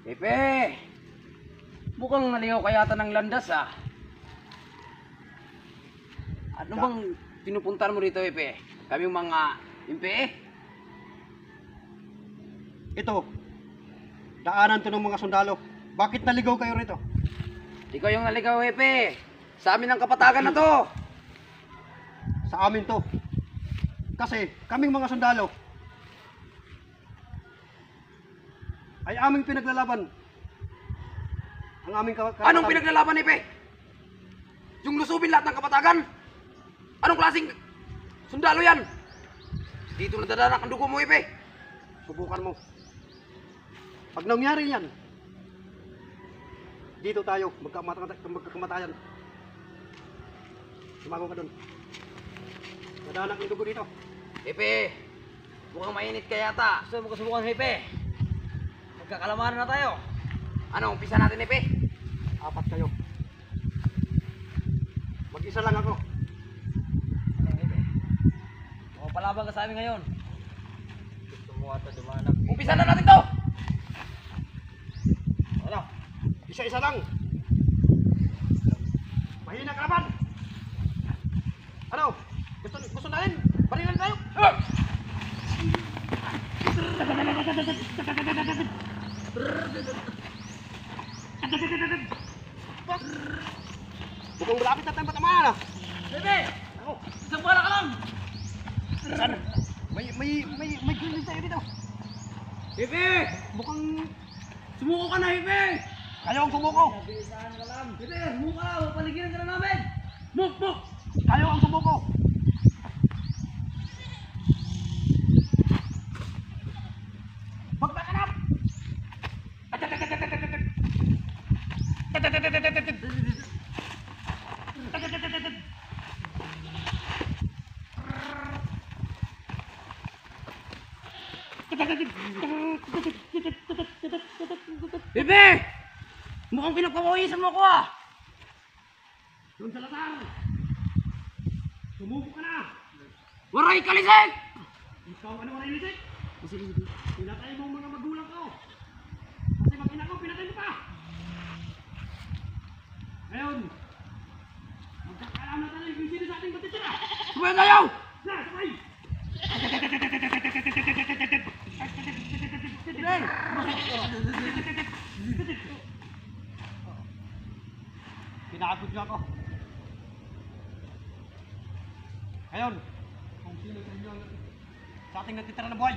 Pepe, mukhang naligaw ka yata ng landas ah. Ano bang pinupuntahan mo rito, Pepe? Kaming mga impe? Ito, daanan to ng mga sundalo. Bakit naligaw kayo rito? Ikaw yung naligaw, Pepe. Sa amin ang kapatagan na to. Sa amin to. Kasi kaming mga sundalo ay aming pinaglalaban ang aming karapatan. Anong pinaglalaban, Pepe? Yung lusubin lahat ng kapatagan? Anong klaseng sundalo yan? Dito nadadanak ang dugo mo, Pepe. Subukan mo. Pag nangyari yan, dito tayo magkakamatayan. Sumago ka doon. Nadanak ang dugo dito. Pepe, mukhang mainit ka yata. Gusto mo kasubukan, Pepe? Magkakalamanan na tayo. Ano, umpisa natin, Pepe? 4 kayo. Mag-isa lang ako. Ano, Pepe? Palaban ka sa amin ngayon. Gusto mo ata dumanak. Umpisa na natin to! Ano? Isa-isa lang. Mahina kalaban. Ano? Gusto natin? Barilan tayo. Mukhang malapit na tayong patamaan ah. Pepe! Ako, isang bala ka lang! Saan? May grilling tayo dito. Pepe! Mukhang sumuko ka na, Pepe! Kayo ang sumuko. Nabisahan ka lang. Pepe, sumuko ka! Mapaligiran ka na namin! Move! Kayo ang sumuko. Magpakanap! Pepe! Mukhang pinagpapawisan mo ko ah! Doon sa latar. Sumuko ka na. Waray kalisik! Ikaw ano ang rilisik? Pinatay mo ang mga magulang ko. Kasi mag-ina ko, pinatay mo pa. Ngayon, magkakaalam na tayo kung sino sa ating batitira. Sumayon tayo! Na, sabay! Pinakagod niyo ako. Ngayon, kung sino sa inyo sa ating natitira na buhay,